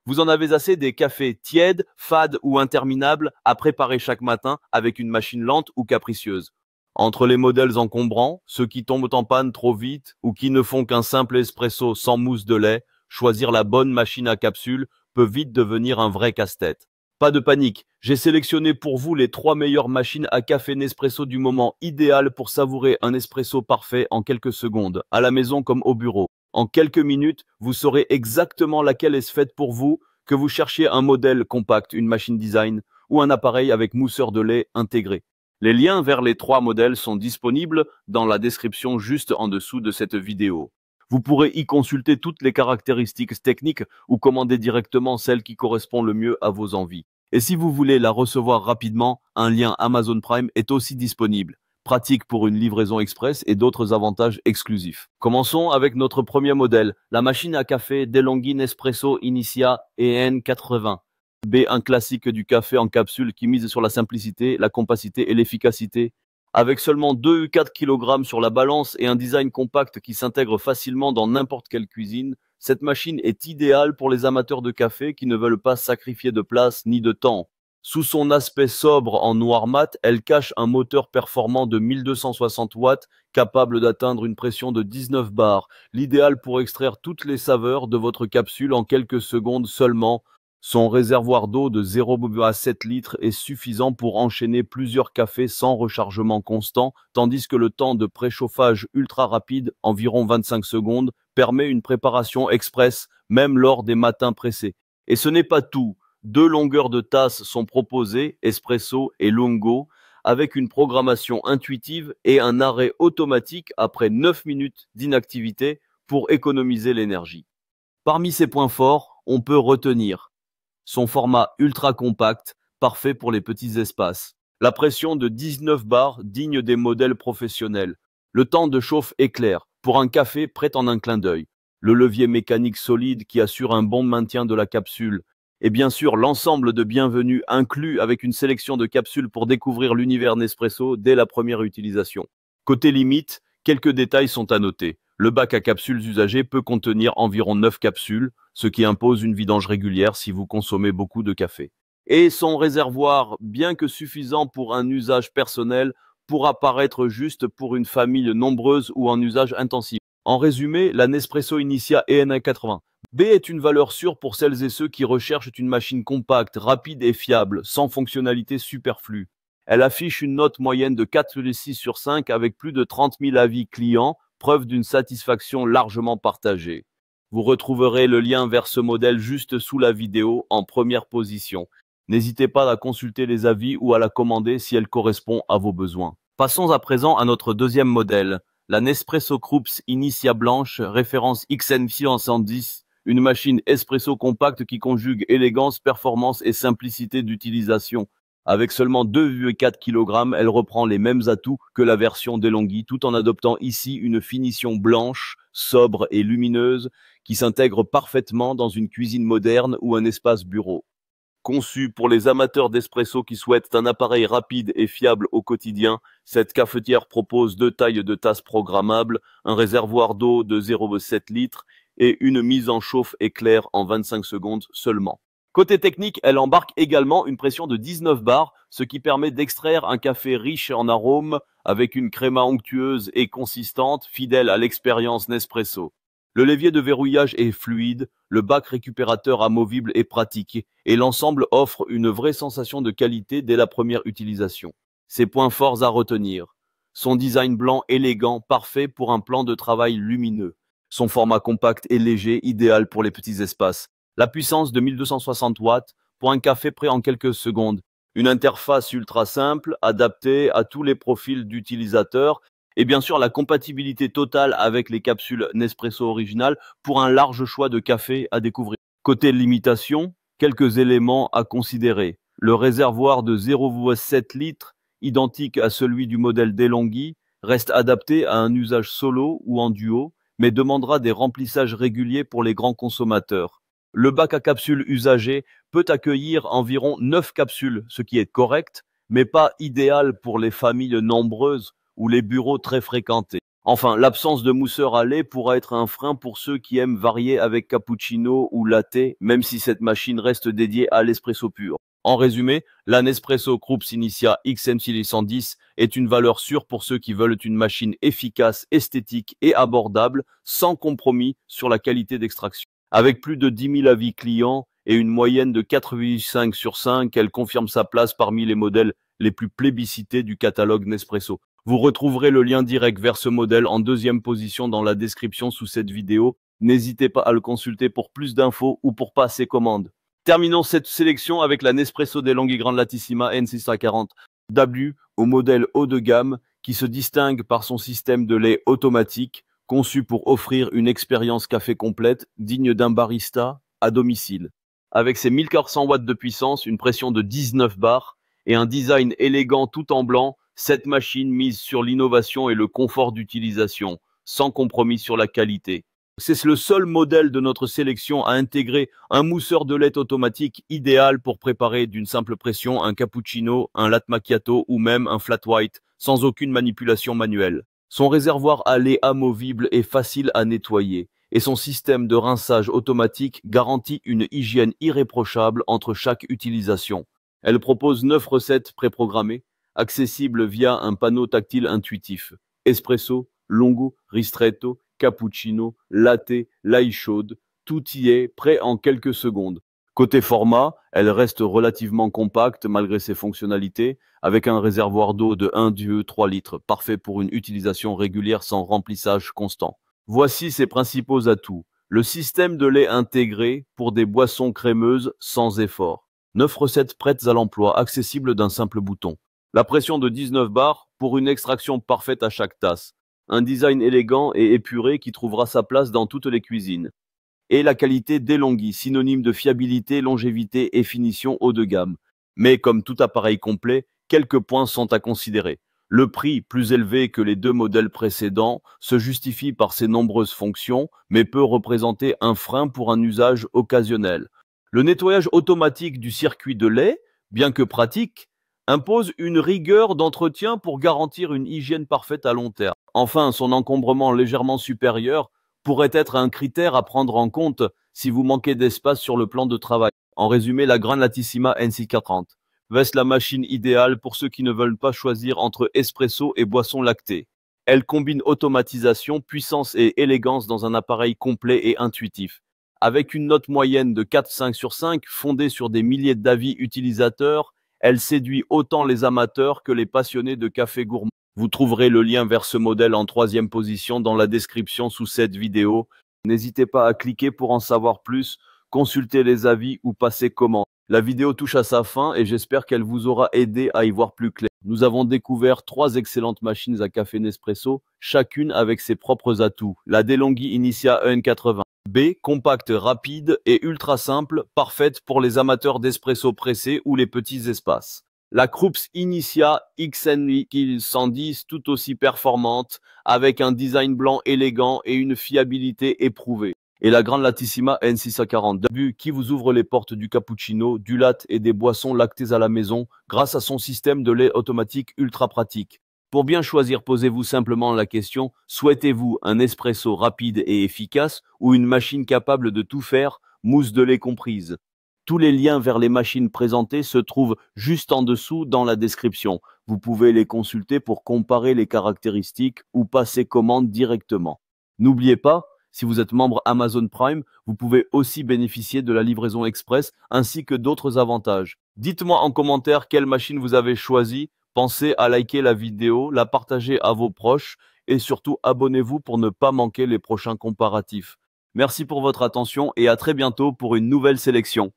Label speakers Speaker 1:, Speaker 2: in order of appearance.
Speaker 1: Vous en avez assez des cafés tièdes, fades ou interminables à préparer chaque matin avec une machine lente ou capricieuse. Entre les modèles encombrants, ceux qui tombent en panne trop vite ou qui ne font qu'un simple espresso sans mousse de lait, choisir la bonne machine à capsule peut vite devenir un vrai casse-tête. Pas de panique, j'ai sélectionné pour vous les 3 meilleures machines à café Nespresso du moment, idéales pour savourer un espresso parfait en quelques secondes, à la maison comme au bureau. En quelques minutes, vous saurez exactement laquelle est faite pour vous, que vous cherchiez un modèle compact, une machine design ou un appareil avec mousseur de lait intégré. Les liens vers les 3 modèles sont disponibles dans la description juste en dessous de cette vidéo. Vous pourrez y consulter toutes les caractéristiques techniques ou commander directement celle qui correspond le mieux à vos envies. Et si vous voulez la recevoir rapidement, un lien Amazon Prime est aussi disponible. Pratique pour une livraison express et d'autres avantages exclusifs. Commençons avec notre premier modèle, la machine à café DeLonghi Nespresso Initia EN80. B, un classique du café en capsule qui mise sur la simplicité, la compacité et l'efficacité. Avec seulement 2,4 kg sur la balance et un design compact qui s'intègre facilement dans n'importe quelle cuisine, cette machine est idéale pour les amateurs de café qui ne veulent pas sacrifier de place ni de temps. Sous son aspect sobre en noir mat, elle cache un moteur performant de 1260 watts, capable d'atteindre une pression de 19 bars, l'idéal pour extraire toutes les saveurs de votre capsule en quelques secondes seulement. Son réservoir d'eau de 0,7 litres est suffisant pour enchaîner plusieurs cafés sans rechargement constant, tandis que le temps de préchauffage ultra rapide, environ 25 secondes, permet une préparation express, même lors des matins pressés. Et ce n'est pas tout. 2 longueurs de tasses sont proposées, espresso et lungo, avec une programmation intuitive et un arrêt automatique après 9 minutes d'inactivité pour économiser l'énergie. Parmi ses points forts, on peut retenir son format ultra compact, parfait pour les petits espaces. La pression de 19 bars, digne des modèles professionnels. Le temps de chauffe éclair, pour un café prêt en un clin d'œil. Le levier mécanique solide qui assure un bon maintien de la capsule. Et bien sûr, l'ensemble de bienvenue inclus avec une sélection de capsules pour découvrir l'univers Nespresso dès la première utilisation. Côté limite, quelques détails sont à noter. Le bac à capsules usagé peut contenir environ 9 capsules, ce qui impose une vidange régulière si vous consommez beaucoup de café. Et son réservoir, bien que suffisant pour un usage personnel, pourra paraître juste pour une famille nombreuse ou en usage intensif. En résumé, la Nespresso Initia EN80 B est une valeur sûre pour celles et ceux qui recherchent une machine compacte, rapide et fiable, sans fonctionnalité superflue. Elle affiche une note moyenne de 4,6 sur 5 avec plus de 30 000 avis clients, preuve d'une satisfaction largement partagée. Vous retrouverez le lien vers ce modèle juste sous la vidéo en première position. N'hésitez pas à consulter les avis ou à la commander si elle correspond à vos besoins. Passons à présent à notre deuxième modèle, la Nespresso Krups Initia Blanche, référence XN610, une machine espresso compacte qui conjugue élégance, performance et simplicité d'utilisation. Avec seulement 2,4 kg, elle reprend les mêmes atouts que la version DeLonghi, tout en adoptant ici une finition blanche, sobre et lumineuse, qui s'intègre parfaitement dans une cuisine moderne ou un espace bureau. Conçue pour les amateurs d'espresso qui souhaitent un appareil rapide et fiable au quotidien, cette cafetière propose 2 tailles de tasses programmables, un réservoir d'eau de 0,7 litres et une mise en chauffe éclair en 25 secondes seulement. Côté technique, elle embarque également une pression de 19 bars, ce qui permet d'extraire un café riche en arômes avec une créma onctueuse et consistante, fidèle à l'expérience Nespresso. Le levier de verrouillage est fluide, le bac récupérateur amovible est pratique et l'ensemble offre une vraie sensation de qualité dès la première utilisation. Ses points forts à retenir. Son design blanc élégant, parfait pour un plan de travail lumineux. Son format compact et léger, idéal pour les petits espaces. La puissance de 1260 watts pour un café prêt en quelques secondes. Une interface ultra simple, adaptée à tous les profils d'utilisateurs. Et bien sûr, la compatibilité totale avec les capsules Nespresso originales pour un large choix de cafés à découvrir. Côté limitation, quelques éléments à considérer. Le réservoir de 0,7 litres, identique à celui du modèle DeLonghi, reste adapté à un usage solo ou en duo, mais demandera des remplissages réguliers pour les grands consommateurs. Le bac à capsules usagé peut accueillir environ 9 capsules, ce qui est correct, mais pas idéal pour les familles nombreuses ou les bureaux très fréquentés. Enfin, l'absence de mousseur à lait pourra être un frein pour ceux qui aiment varier avec cappuccino ou latte, même si cette machine reste dédiée à l'espresso pur. En résumé, la Nespresso Krups Initia XMC 110 est une valeur sûre pour ceux qui veulent une machine efficace, esthétique et abordable, sans compromis sur la qualité d'extraction. Avec plus de 10 000 avis clients et une moyenne de 4,5 sur 5, elle confirme sa place parmi les modèles les plus plébiscités du catalogue Nespresso. Vous retrouverez le lien direct vers ce modèle en deuxième position dans la description sous cette vidéo. N'hésitez pas à le consulter pour plus d'infos ou pour passer commande. Terminons cette sélection avec la Nespresso DeLonghi Grande Latissima N640W au modèle haut de gamme qui se distingue par son système de lait automatique conçu pour offrir une expérience café complète digne d'un barista à domicile. Avec ses 1400 watts de puissance, une pression de 19 bars et un design élégant tout en blanc, cette machine mise sur l'innovation et le confort d'utilisation, sans compromis sur la qualité. C'est le seul modèle de notre sélection à intégrer un mousseur de lait automatique idéal pour préparer d'une simple pression un cappuccino, un latte macchiato ou même un flat white, sans aucune manipulation manuelle. Son réservoir à lait amovible est facile à nettoyer et son système de rinçage automatique garantit une hygiène irréprochable entre chaque utilisation. Elle propose 9 recettes préprogrammées, accessibles via un panneau tactile intuitif. Espresso, lungo, ristretto, cappuccino, latte, l'ail chaude, tout y est prêt en quelques secondes. Côté format, elle reste relativement compacte malgré ses fonctionnalités, avec un réservoir d'eau de 1,3 litres, parfait pour une utilisation régulière sans remplissage constant. Voici ses principaux atouts. Le système de lait intégré pour des boissons crémeuses sans effort. 9 recettes prêtes à l'emploi, accessibles d'un simple bouton. La pression de 19 bars pour une extraction parfaite à chaque tasse. Un design élégant et épuré qui trouvera sa place dans toutes les cuisines. Et la qualité DeLonghi, synonyme de fiabilité, longévité et finition haut de gamme. Mais comme tout appareil complet, quelques points sont à considérer. Le prix, plus élevé que les deux modèles précédents, se justifie par ses nombreuses fonctions, mais peut représenter un frein pour un usage occasionnel. Le nettoyage automatique du circuit de lait, bien que pratique, impose une rigueur d'entretien pour garantir une hygiène parfaite à long terme. Enfin, son encombrement légèrement supérieur pourrait être un critère à prendre en compte si vous manquez d'espace sur le plan de travail. En résumé, la Grande Latissima NC430 reste la machine idéale pour ceux qui ne veulent pas choisir entre espresso et boisson lactée. Elle combine automatisation, puissance et élégance dans un appareil complet et intuitif. Avec une note moyenne de 4,5 sur 5 fondée sur des milliers d'avis utilisateurs, elle séduit autant les amateurs que les passionnés de café gourmand. Vous trouverez le lien vers ce modèle en troisième position dans la description sous cette vidéo. N'hésitez pas à cliquer pour en savoir plus, consulter les avis ou passer commande. La vidéo touche à sa fin et j'espère qu'elle vous aura aidé à y voir plus clair. Nous avons découvert 3 excellentes machines à café Nespresso, chacune avec ses propres atouts. La DeLonghi Initia EN80B, compacte, rapide et ultra simple, parfaite pour les amateurs d'espresso pressé ou les petits espaces. La Krups Initia XMC 110 tout aussi performante, avec un design blanc élégant et une fiabilité éprouvée. Et la Grande Latissima N640W qui vous ouvre les portes du cappuccino, du latte et des boissons lactées à la maison grâce à son système de lait automatique ultra pratique. Pour bien choisir, posez-vous simplement la question, souhaitez-vous un espresso rapide et efficace ou une machine capable de tout faire, mousse de lait comprise? Tous les liens vers les machines présentées se trouvent juste en dessous dans la description. Vous pouvez les consulter pour comparer les caractéristiques ou passer commande directement. N'oubliez pas, si vous êtes membre Amazon Prime, vous pouvez aussi bénéficier de la livraison express ainsi que d'autres avantages. Dites-moi en commentaire quelle machine vous avez choisie. Pensez à liker la vidéo, la partager à vos proches et surtout abonnez-vous pour ne pas manquer les prochains comparatifs. Merci pour votre attention et à très bientôt pour une nouvelle sélection.